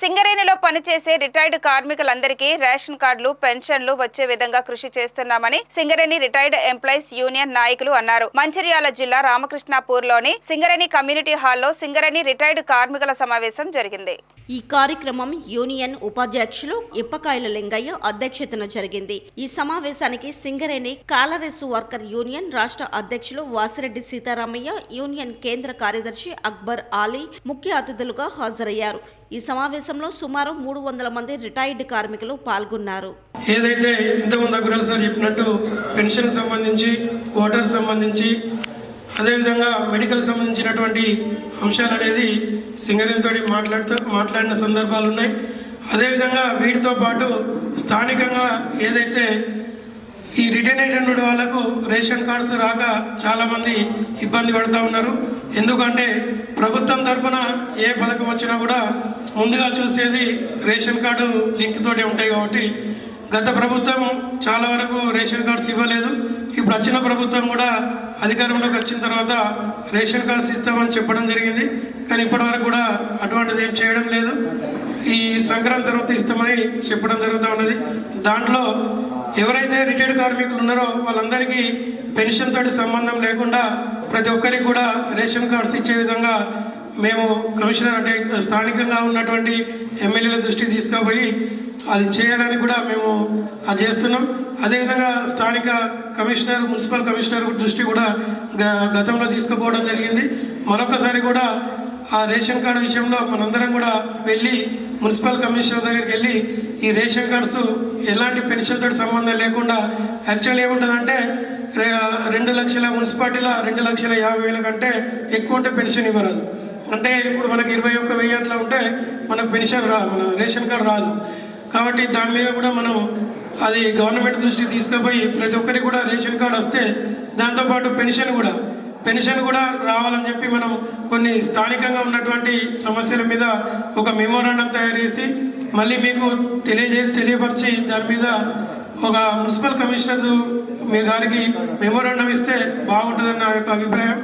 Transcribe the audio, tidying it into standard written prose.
సింగరేణిలో పనిచేసే రిటైర్డ్ కార్మికులందరికీ రేషన్ కార్డులు, పెన్షన్లు వచ్చే విధంగా కృషి చేస్తున్నామని సింగరేణి రిటైర్డ్ ఎంప్లాయీస్ యూనియన్ నాయకులు అన్నారు. మంచిర్యాల జిల్లా రామకృష్ణాపూర్లోని సింగరేణి కమ్యూనిటీ హాల్లో సింగరేణి రిటైర్డ్ కార్మికుల సమావేశం జరిగింది. ఈ కార్యక్రమం యూనియన్ ఉపాధ్యక్షులు ఇప్పకాయల లింగయ్య అధ్యక్షతన జరిగింది. ఈ సమావేశానికి సింగరేణి కాలరేసు వర్కర్ యూనియన్ రాష్ట్ర అధ్యక్షులు వాసిరెడ్డి సీతారామయ్య, యూనియన్ కేంద్ర కార్యదర్శి అక్బర్ ఆలీ ముఖ్య అతిథులుగా హాజరయ్యారు. ఈ సమావేశంలో సుమారు 300 మంది రిటైర్డ్ కార్మికులు పాల్గొన్నారు. ఏదైతే ఇంతకుముందు అగ్రల్ సార్ చెప్పినట్టు పెన్షన్ సంబంధించి, ఓటర్ సంబంధించి, అదేవిధంగా మెడికల్ సంబంధించినటువంటి అంశాలు అనేది సింగరేణితో మాట్లాడిన సందర్భాలు ఉన్నాయి. అదేవిధంగా వీటితో పాటు స్థానికంగా ఏదైతే ఈ రిటైర్డ్ వాళ్ళకు రేషన్ కార్డ్స్ రాక చాలామంది ఇబ్బంది పడుతూ ఉన్నారు. ఎందుకంటే ప్రభుత్వం తరఫున ఏ పథకం వచ్చినా కూడా ముందుగా చూసేది రేషన్ కార్డు లింక్ తోటి ఉంటాయి. కాబట్టి గత ప్రభుత్వం చాలా వరకు రేషన్ కార్డ్స్ ఇవ్వలేదు. ఇప్పుడు వచ్చిన ప్రభుత్వం కూడా అధికారంలోకి వచ్చిన తర్వాత రేషన్ కార్డ్స్ ఇస్తామని చెప్పడం జరిగింది. కానీ ఇప్పటి వరకు కూడా అటువంటిది ఏం చేయడం లేదు. ఈ సంక్రాంతి తర్వాత ఇస్తామని చెప్పడం జరుగుతూ ఉన్నది. దాంట్లో ఎవరైతే రిటైర్డ్ కార్మికులు ఉన్నారో వాళ్ళందరికీ పెన్షన్ తోటి సంబంధం లేకుండా ప్రతి ఒక్కరికి కూడా రేషన్ కార్డ్స్ ఇచ్చే విధంగా మేము కమిషనర్ అంటే స్థానికంగా ఉన్నటువంటి ఎమ్మెల్యేల దృష్టికి తీసుకుపోయి అది చేయడానికి కూడా మేము అది చేస్తున్నాం. అదేవిధంగా స్థానిక కమిషనర్, మున్సిపల్ కమిషనర్ దృష్టి కూడా గతంలో తీసుకుపోవడం జరిగింది. మరొకసారి కూడా ఆ రేషన్ కార్డు విషయంలో మనందరం కూడా వెళ్ళి మున్సిపల్ కమిషనర్ దగ్గరికి వెళ్ళి ఈ రేషన్ కార్డ్స్ ఎలాంటి పెన్షన్ తోటి సంబంధం లేకుండా యాక్చువల్ ఏముంటుందంటే 2 లక్షల మున్సిపాలిటీలో 2,50,000 కంటే ఎక్కువ ఉంటే పెన్షన్ ఇవ్వరాదు. అంటే ఇప్పుడు మనకి 21,000 అట్లా ఉంటే మనకు పెన్షన్ మన రేషన్ కార్డు రాదు. కాబట్టి దాని మీద కూడా మనం అది గవర్నమెంట్ దృష్టికి తీసుకుపోయి ప్రతి ఒక్కరికి కూడా రేషన్ కార్డు వస్తే దాంతోపాటు పెన్షన్ కూడా రావాలని చెప్పి మనం కొన్ని స్థానికంగా ఉన్నటువంటి సమస్యల మీద ఒక మెమోరాండం తయారు చేసి మళ్ళీ మీకు తెలియపరిచి దాని మీద ఒక మున్సిపల్ కమిషనర్ మీ గారికి మెమోరాండం ఇస్తే బాగుంటుందన్న నా యొక్క అభిప్రాయం.